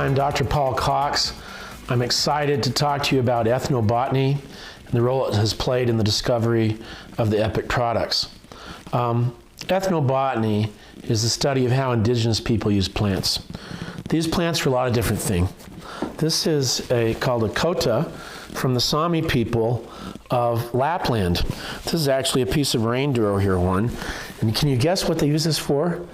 I'm Dr. Paul Cox. I'm excited to talk to you about ethnobotany and the role it has played in the discovery of the epic products. Ethnobotany is the study of how indigenous people use plants. These plants are a lot of different things. This is called a kota from the Sami people of Lapland. This is actually a piece of reindeer hair horn. And can you guess what they use this for?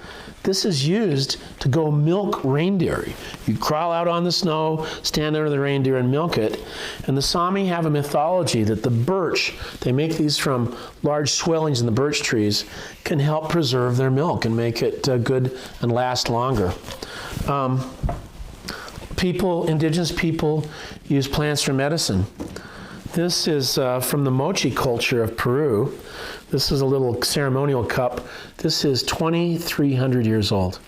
This is used to go milk reindeer. You crawl out on the snow, stand under the reindeer and milk it. And the Sami have a mythology that the birch, they make these from large swellings in the birch trees, can help preserve their milk and make it good and last longer. Indigenous people use plants for medicine. This is from the mochi culture of Peru. This is a little ceremonial cup. This is 2,300 years old.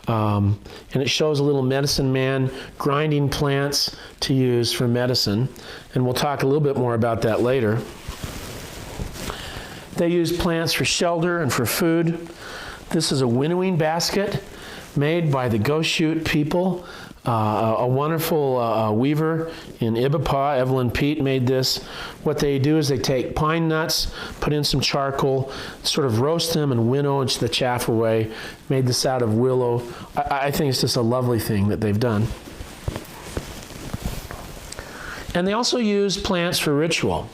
And it shows a little medicine man grinding plants to use for medicine. And we'll talk a little bit more about that later. They use plants for shelter and for food. This is a winnowing basket made by the Goshute people. A wonderful weaver in Ibapa, Evelyn Pete, made this. What they do is they take pine nuts, put in some charcoal, sort of roast them and winnow the chaff away. Made this out of willow. I think it's just a lovely thing that they've done. And they also use plants for ritual.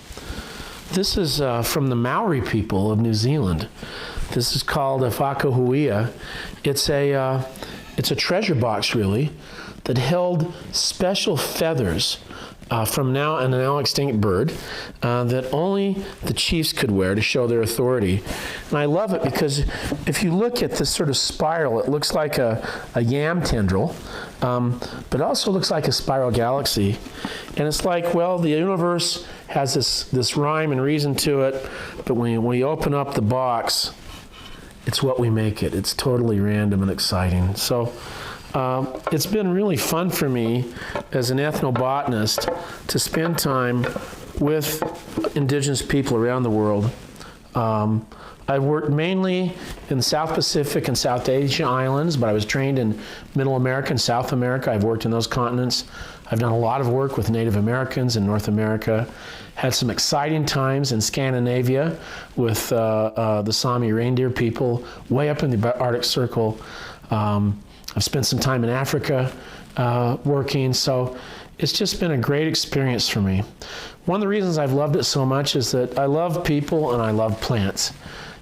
This is from the Maori people of New Zealand. This is called a whakahuia. It's a treasure box, really, that held special feathers from a now extinct bird that only the chiefs could wear to show their authority. And I love it because if you look at this sort of spiral, it looks like a yam tendril, but it also looks like a spiral galaxy. And it's like, well, the universe has this rhyme and reason to it, but when we open up the box, it's what we make it. It's totally random and exciting. So it's been really fun for me as an ethnobotanist to spend time with indigenous people around the world. I've worked mainly in the South Pacific and South Asia islands, but I was trained in Middle America and South America. I've worked in those continents. I've done a lot of work with Native Americans in North America. Had some exciting times in Scandinavia with the Sami reindeer people way up in the Arctic Circle. I've spent some time in Africa working, so it's just been a great experience for me. One of the reasons I've loved it so much is that I love people and I love plants.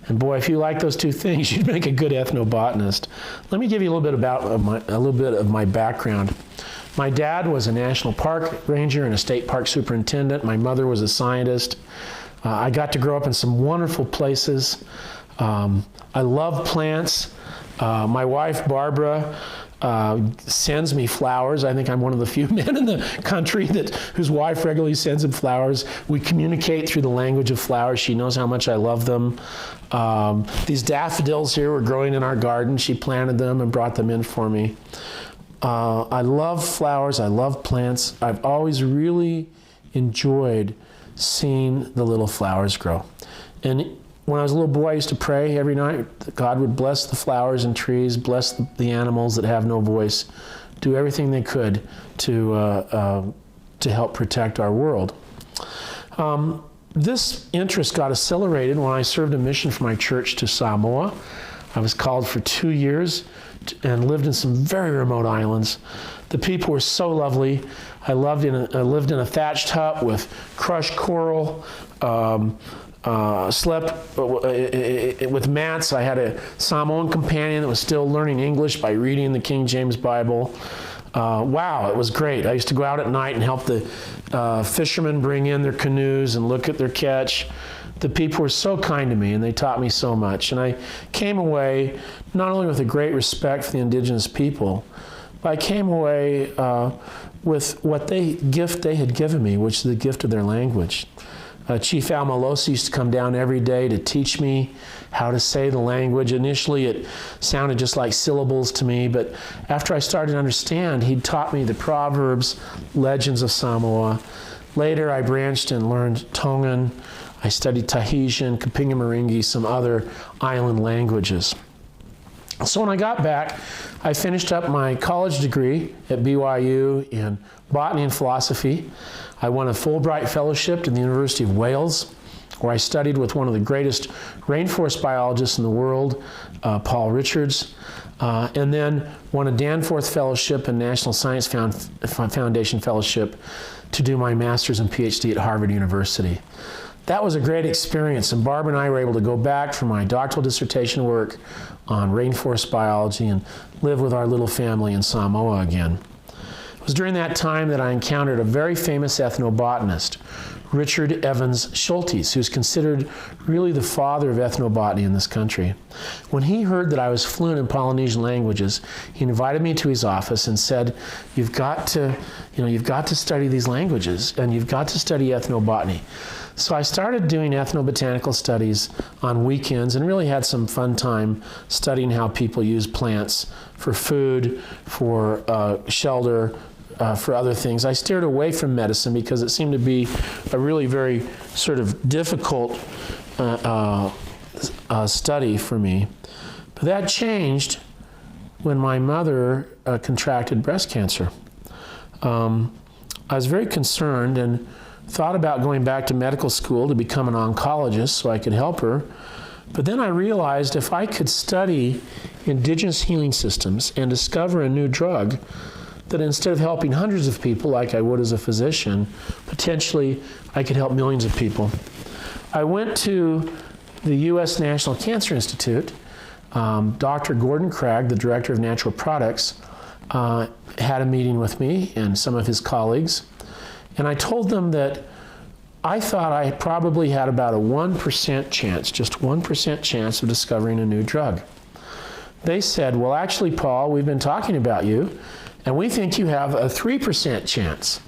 And boy, if you like those two things, you'd make a good ethnobotanist. Let me give you a little bit of my background. My dad was a national park ranger and a state park superintendent. My mother was a scientist. I got to grow up in some wonderful places. I love plants. My wife, Barbara, sends me flowers. I think I'm one of the few men in the country whose wife regularly sends him flowers. We communicate through the language of flowers. She knows how much I love them. These daffodils here were growing in our garden. She planted them and brought them in for me. I love flowers. I love plants. I've always really enjoyed seeing the little flowers grow. And when I was a little boy, I used to pray every night that God would bless the flowers and trees, bless the animals that have no voice, do everything they could to help protect our world. This interest got accelerated when I served a mission for my church to Samoa. I was called for 2 years and lived in some very remote islands. The people were so lovely. I lived in a thatched hut with crushed coral, slept with mats. I had a Samoan companion that was still learning English by reading the King James Bible. Wow, it was great. I used to go out at night and help the fishermen bring in their canoes and look at their catch. The people were so kind to me and they taught me so much. And I came away not only with a great respect for the indigenous people, but I came away with what gift they had given me, which is the gift of their language. Chief Al Malosi used to come down every day to teach me how to say the language. Initially, it sounded just like syllables to me, but after I started to understand, he taught me the proverbs, legends of Samoa. Later, I branched and learned Tongan. I studied Tahitian, Kapinga Maringi, some other island languages. So when I got back, I finished up my college degree at BYU in botany and philosophy. I won a Fulbright fellowship to the University of Wales, where I studied with one of the greatest rainforest biologists in the world, Paul Richards, and then won a Danforth Fellowship and National Science Foundation Fellowship to do my master's and PhD at Harvard University. That was a great experience, and Barbara and I were able to go back for my doctoral dissertation work on rainforest biology and live with our little family in Samoa again. It was during that time that I encountered a very famous ethnobotanist, Richard Evans Schultes, who's considered really the father of ethnobotany in this country. When he heard that I was fluent in Polynesian languages, he invited me to his office and said, you've got to study these languages, and you've got to study ethnobotany. So I started doing ethnobotanical studies on weekends and really had some fun time studying how people use plants for food, for shelter, for other things. I steered away from medicine because it seemed to be a really very sort of difficult study for me. But that changed when my mother contracted breast cancer. I was very concerned and thought about going back to medical school to become an oncologist so I could help her. But then I realized if I could study indigenous healing systems and discover a new drug, that instead of helping hundreds of people like I would as a physician, potentially I could help millions of people. I went to the U.S. National Cancer Institute. Dr. Gordon Cragg, the director of natural products, had a meeting with me and some of his colleagues. And I told them that I thought I probably had about a 1% chance, just 1% chance of discovering a new drug. They said, well, actually, Paul, we've been talking about you, and we think you have a 3% chance.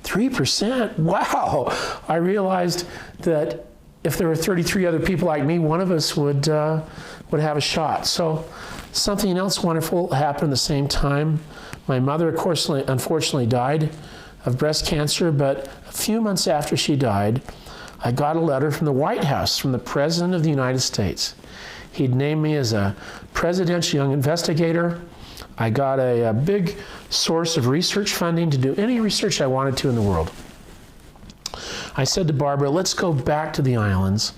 3%? Wow! I realized that if there were 33 other people like me, one of us would have a shot. So something else wonderful happened at the same time. My mother, of course, unfortunately died of breast cancer, but a few months after she died, I got a letter from the White House, from the President of the United States. He'd named me as a presidential young investigator. I got a big source of research funding to do any research I wanted to in the world. I said to Barbara, let's go back to the islands.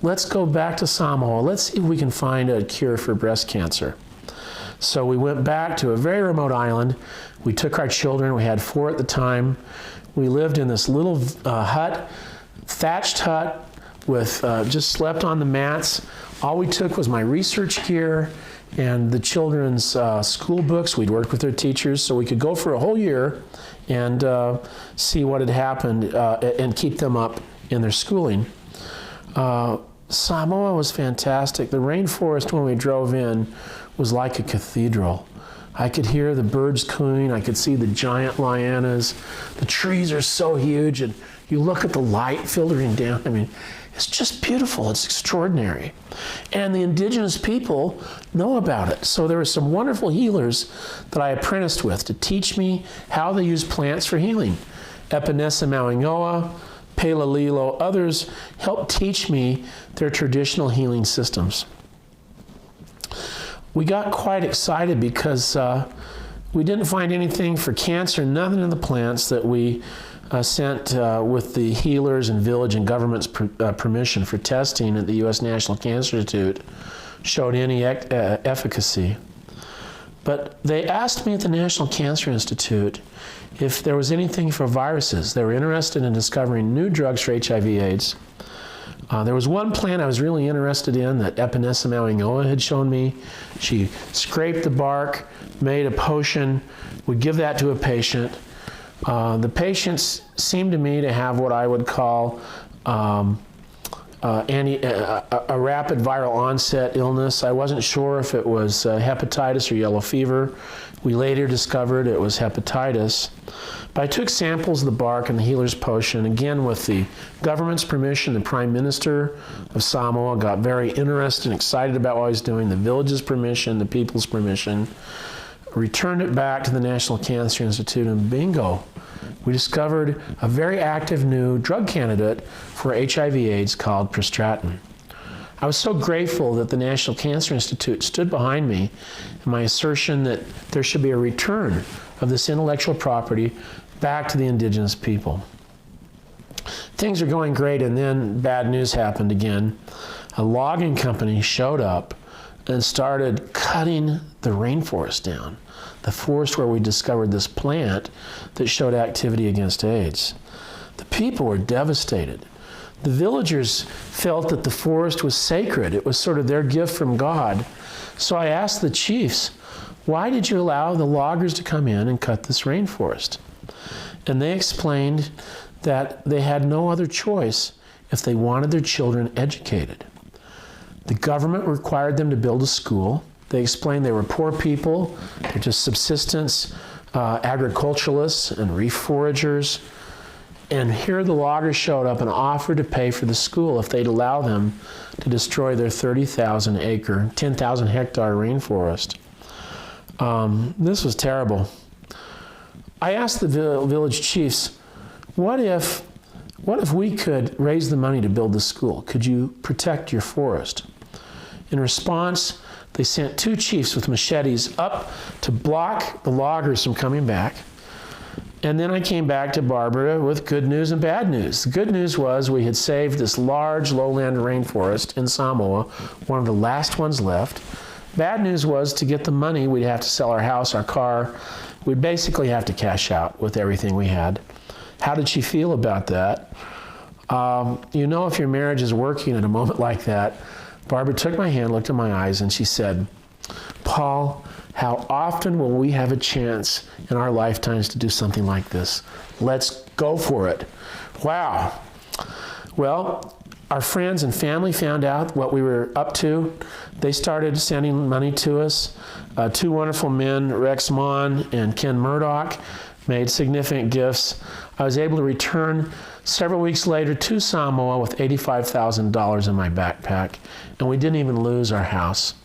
Let's go back to Samoa. Let's see if we can find a cure for breast cancer. So we went back to a very remote island. We took our children, we had 4 at the time. We lived in this little hut, thatched hut, with just slept on the mats. All we took was my research gear and the children's school books. We'd worked with their teachers so we could go for a whole year and see what had happened and keep them up in their schooling. Samoa was fantastic. The rainforest when we drove in was like a cathedral. I could hear the birds cooing. I could see the giant lianas. The trees are so huge, and you look at the light filtering down. I mean, it's just beautiful. It's extraordinary. And the indigenous people know about it. So there were some wonderful healers that I apprenticed with to teach me how they use plants for healing. Epinesa Mauingoa, Pelalilo, others helped teach me their traditional healing systems. We got quite excited because we didn't find anything for cancer, nothing in the plants that we sent with the healers and village and government's permission for testing at the U.S. National Cancer Institute showed any efficacy. But they asked me at the National Cancer Institute if there was anything for viruses. They were interested in discovering new drugs for HIV/AIDS. There was one plant I was really interested in that Epinesa Mauingoa had shown me. She scraped the bark, made a potion, would give that to a patient. The patients seemed to me to have what I would call a rapid viral onset illness. I wasn't sure if it was hepatitis or yellow fever. We later discovered it was hepatitis. But I took samples of the bark and the healer's potion, again with the government's permission. The Prime Minister of Samoa got very interested and excited about what I was doing, the village's permission, the people's permission. Returned it back to the National Cancer Institute, and bingo, we discovered a very active new drug candidate for HIV/AIDS called Prostratin. I was so grateful that the National Cancer Institute stood behind me in my assertion that there should be a return of this intellectual property back to the indigenous people. Things are going great, and then bad news happened again. A logging company showed up and started cutting the rainforest down, the forest where we discovered this plant that showed activity against AIDS. The people were devastated. The villagers felt that the forest was sacred. It was sort of their gift from God. So I asked the chiefs, why did you allow the loggers to come in and cut this rainforest? And they explained that they had no other choice if they wanted their children educated. The government required them to build a school. They explained they were poor people. They're just subsistence agriculturalists and reef foragers. And here the loggers showed up and offered to pay for the school if they'd allow them to destroy their 30,000 acre, 10,000 hectare rainforest. This was terrible. I asked the village chiefs, what if we could raise the money to build the school? Could you protect your forest? In response, they sent 2 chiefs with machetes up to block the loggers from coming back. And then I came back to Barbara with good news and bad news. The good news was we had saved this large lowland rainforest in Samoa, one of the last ones left. Bad news was to get the money, we'd have to sell our house, our car. We'd basically have to cash out with everything we had. How did she feel about that? You know, if your marriage is working at a moment like that, Barbara took my hand, looked in my eyes, and she said, Paul, how often will we have a chance in our lifetimes to do something like this? Let's go for it. Wow. Well, our friends and family found out what we were up to. They started sending money to us. 2 wonderful men, Rex Mon and Ken Murdoch, made significant gifts. I was able to return several weeks later to Samoa with $85,000 in my backpack, and we didn't even lose our house.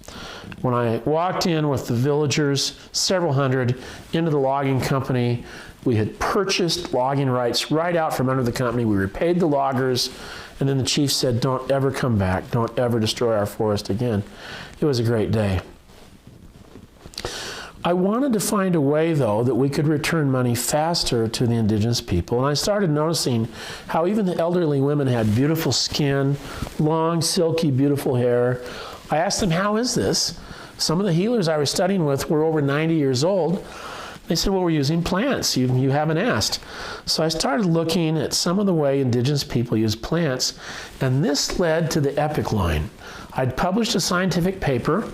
When I walked in with the villagers, several hundred, into the logging company, we had purchased logging rights right out from under the company. We repaid the loggers, and then the chief said, don't ever come back. Don't ever destroy our forest again. It was a great day. I wanted to find a way, though, that we could return money faster to the indigenous people. And I started noticing how even the elderly women had beautiful skin, long, silky, beautiful hair. I asked them, how is this? Some of the healers I was studying with were over 90 years old. They said, well, we're using plants. You haven't asked. So I started looking at some of the way indigenous people use plants, and this led to the EPIC line. I'd published a scientific paper.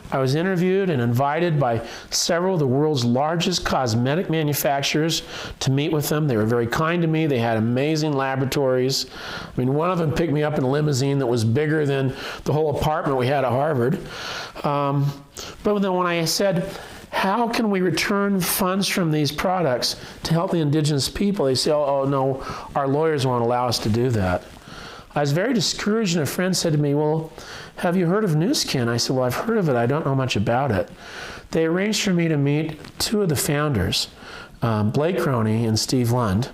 I was interviewed and invited by several of the world's largest cosmetic manufacturers to meet with them. They were very kind to me. They had amazing laboratories. I mean, one of them picked me up in a limousine that was bigger than the whole apartment we had at Harvard. But then when I said, how can we return funds from these products to help the indigenous people? They say, oh no, our lawyers won't allow us to do that. I was very discouraged, and a friend said to me, well, have you heard of NuSkin? I said, well, I've heard of it. I don't know much about it. They arranged for me to meet 2 of the founders, Blake Roney and Steve Lund.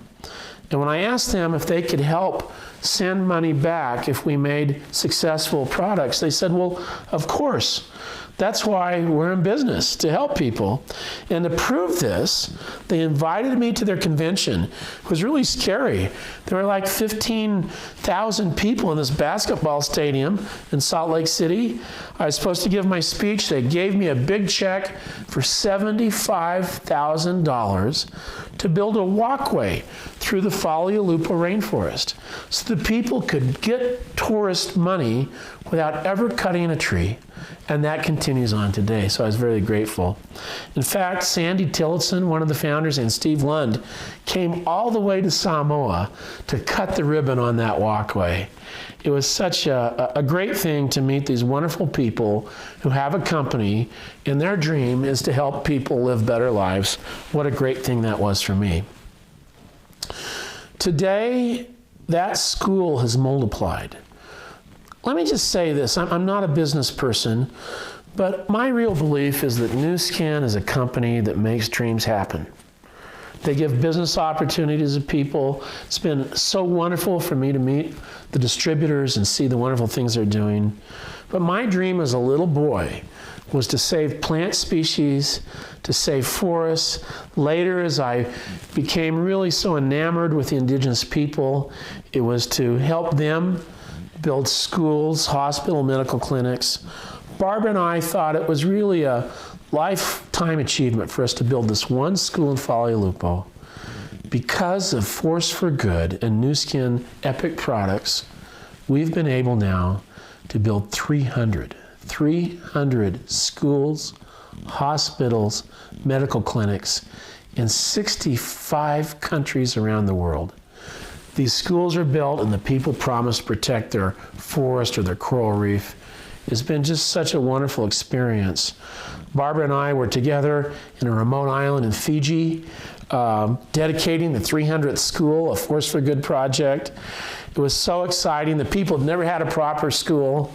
And when I asked them if they could help send money back if we made successful products, they said, well, of course. That's why we're in business, to help people. And to prove this, they invited me to their convention. It was really scary. There were like 15,000 people in this basketball stadium in Salt Lake City. I was supposed to give my speech. They gave me a big check for $75,000 to build a walkway through the Faleolupa rainforest so the people could get tourist money without ever cutting a tree. And that continues on today, so I was very grateful. In fact, Sandy Tillotson, one of the founders, and Steve Lund came all the way to Samoa to cut the ribbon on that walkway. It was such a great thing to meet these wonderful people who have a company, and their dream is to help people live better lives. What a great thing that was for me. Today, that school has multiplied. Let me just say this, I'm not a business person, but my real belief is that NuSkin is a company that makes dreams happen. They give business opportunities to people. It's been so wonderful for me to meet the distributors and see the wonderful things they're doing. But my dream as a little boy was to save plant species, to save forests. Later, as I became really so enamored with the indigenous people, it was to help them build schools, hospital, medical clinics. Barbara and I thought it was really a lifetime achievement for us to build this one school in Falealupo. Because of Force for Good and Nu Skin Epic products, we've been able now to build 300 schools, hospitals, medical clinics in 65 countries around the world. These schools are built and the people promise to protect their forest or their coral reef. It's been just such a wonderful experience. Barbara and I were together in a remote island in Fiji, dedicating the 300th school, a Force for Good project. It was so exciting. The people had never had a proper school.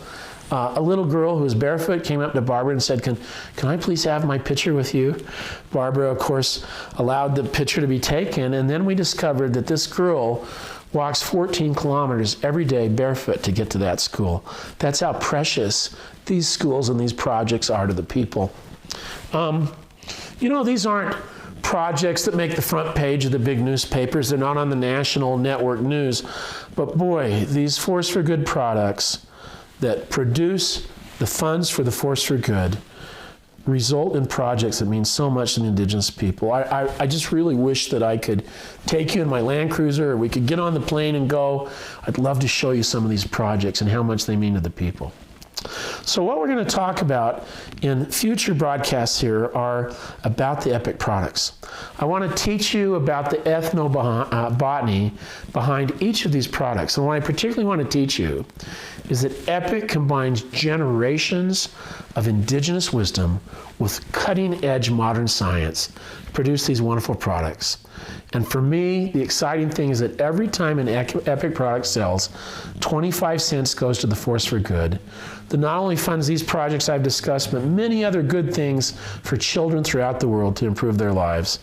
A little girl who was barefoot came up to Barbara and said, can I please have my picture with you? Barbara, of course, allowed the picture to be taken, and then we discovered that this girl walks 14 kilometers every day barefoot to get to that school. That's how precious these schools and these projects are to the people. You know, these aren't projects that make the front page of the big newspapers. They're not on the national network news. But boy, these Force for Good products that produce the funds for the Force for Good result in projects that mean so much to the indigenous people. I just really wish that I could take you in my Land Cruiser, or we could get on the plane and go. I'd love to show you some of these projects and how much they mean to the people. So what we're going to talk about in future broadcasts here are about the Epic products. I want to teach you about the ethnobotany behind each of these products. And what I particularly want to teach you is that Epic combines generations of indigenous wisdom with cutting-edge modern science to produce these wonderful products. And for me, the exciting thing is that every time an Epic product sells, 25 cents goes to the Force for Good that not only funds these projects I've discussed, but many other good things for children throughout the world to improve their lives.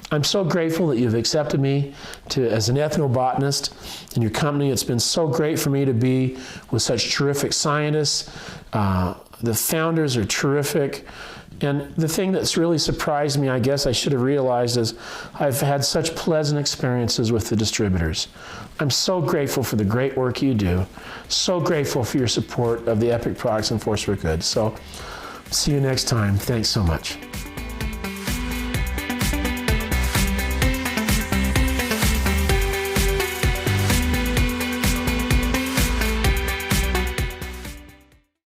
I'm so grateful that you've accepted me as an ethnobotanist in your company. It's been so great for me to be with such terrific scientists. The founders are terrific. And the thing that's really surprised me, I guess I should have realized, is I've had such pleasant experiences with the distributors. I'm so grateful for the great work you do. So grateful for your support of the Epic products and Force for Good. So see you next time. Thanks so much.